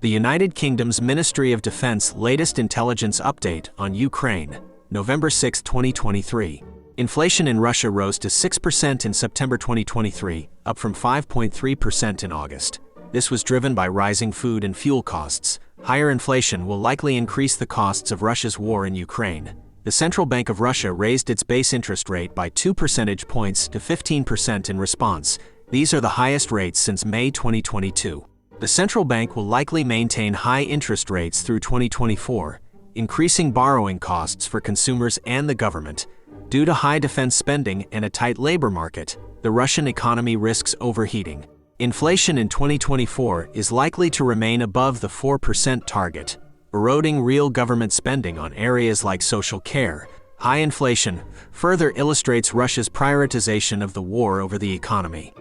The United Kingdom's Ministry of Defense latest intelligence update on Ukraine, November 6, 2023. Inflation in Russia rose to 6% in September 2023, up from 5.3% in August. This was driven by rising food and fuel costs. Higher inflation will likely increase the costs of Russia's war in Ukraine. The Central Bank of Russia raised its base interest rate by 2 percentage points to 15% in response. These are the highest rates since May 2022. The central bank will likely maintain high interest rates through 2024, increasing borrowing costs for consumers and the government. Due to high defense spending and a tight labor market, the Russian economy risks overheating. Inflation in 2024 is likely to remain above the 4% target, eroding real government spending on areas like social care. High inflation further illustrates Russia's prioritization of the war over the economy.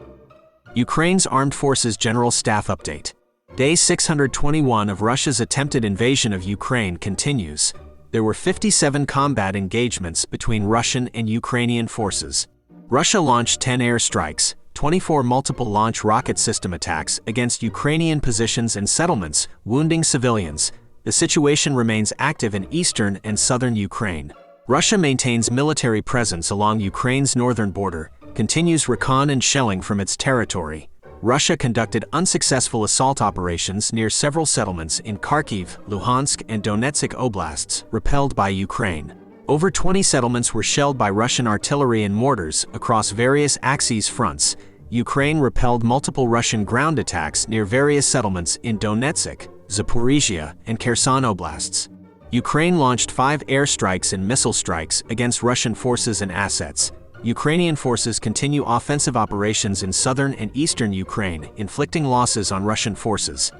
Ukraine's Armed Forces General Staff Update. Day 621 of Russia's attempted invasion of Ukraine continues. There were 57 combat engagements between Russian and Ukrainian forces. Russia launched 10 airstrikes, 24 multiple launch rocket system attacks against Ukrainian positions and settlements, wounding civilians. The situation remains active in eastern and southern Ukraine. Russia maintains military presence along Ukraine's northern border, continues recon and shelling from its territory. Russia conducted unsuccessful assault operations near several settlements in Kharkiv, Luhansk, and Donetsk oblasts, repelled by Ukraine. Over 20 settlements were shelled by Russian artillery and mortars across various Axis fronts. Ukraine repelled multiple Russian ground attacks near various settlements in Donetsk, Zaporizhia, and Kherson oblasts. Ukraine launched 5 airstrikes and missile strikes against Russian forces and assets. Ukrainian forces continue offensive operations in southern and eastern Ukraine, inflicting losses on Russian forces.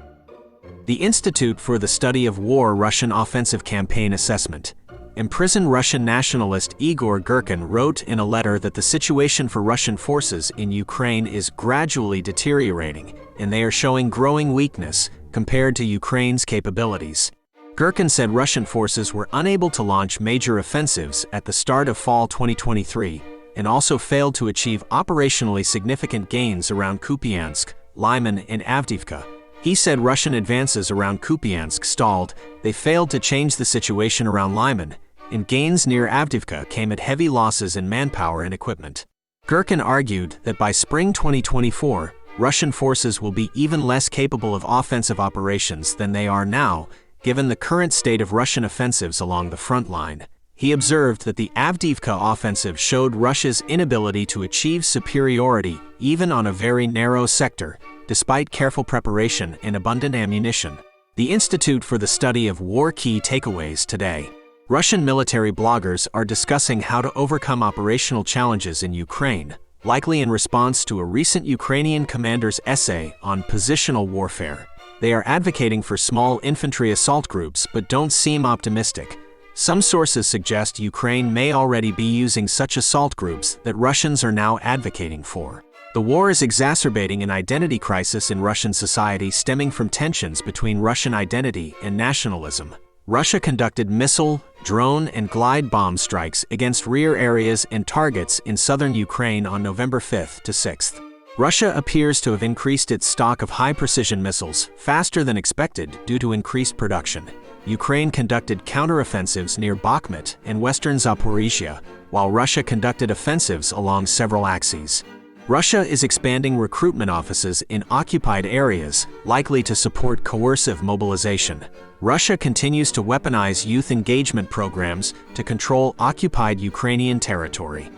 The Institute for the Study of War Russian Offensive Campaign Assessment. Imprisoned Russian nationalist Igor Girkin wrote in a letter that the situation for Russian forces in Ukraine is gradually deteriorating, and they are showing growing weakness compared to Ukraine's capabilities. Girkin said Russian forces were unable to launch major offensives at the start of fall 2023, and also failed to achieve operationally significant gains around Kupiansk, Lyman, and Avdiivka. He said Russian advances around Kupiansk stalled, they failed to change the situation around Lyman, and gains near Avdiivka came at heavy losses in manpower and equipment. Girkin argued that by spring 2024, Russian forces will be even less capable of offensive operations than they are now, given the current state of Russian offensives along the front line. He observed that the Avdiivka offensive showed Russia's inability to achieve superiority even on a very narrow sector, despite careful preparation and abundant ammunition. The Institute for the Study of War Key Takeaways today. Russian military bloggers are discussing how to overcome operational challenges in Ukraine, likely in response to a recent Ukrainian commander's essay on positional warfare. They are advocating for small infantry assault groups but don't seem optimistic. Some sources suggest Ukraine may already be using such assault groups that Russians are now advocating for. The war is exacerbating an identity crisis in Russian society stemming from tensions between Russian identity and nationalism. Russia conducted missile, drone, and glide bomb strikes against rear areas and targets in southern Ukraine on November 5 to 6. Russia appears to have increased its stock of high-precision missiles faster than expected due to increased production. Ukraine conducted counteroffensives near Bakhmut and western Zaporizhia, while Russia conducted offensives along several axes. Russia is expanding recruitment offices in occupied areas, likely to support coercive mobilization. Russia continues to weaponize youth engagement programs to control occupied Ukrainian territory.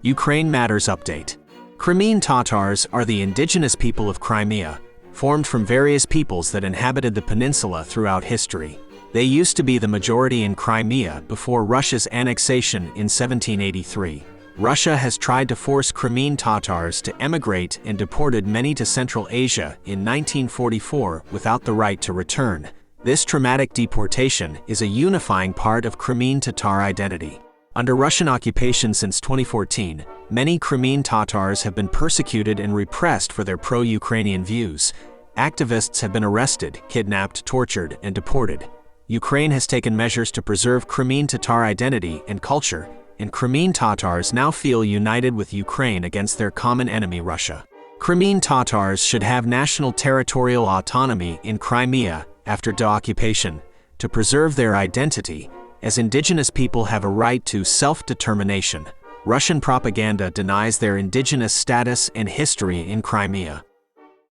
Ukraine Matters Update. Crimean Tatars are the indigenous people of Crimea, formed from various peoples that inhabited the peninsula throughout history. They used to be the majority in Crimea before Russia's annexation in 1783. Russia has tried to force Crimean Tatars to emigrate and deported many to Central Asia in 1944 without the right to return. This traumatic deportation is a unifying part of Crimean Tatar identity. Under Russian occupation since 2014, many Crimean Tatars have been persecuted and repressed for their pro-Ukrainian views. Activists have been arrested, kidnapped, tortured, and deported. Ukraine has taken measures to preserve Crimean Tatar identity and culture, and Crimean Tatars now feel united with Ukraine against their common enemy Russia. Crimean Tatars should have national territorial autonomy in Crimea after deoccupation to preserve their identity, as indigenous people have a right to self-determination. Russian propaganda denies their indigenous status and history in Crimea.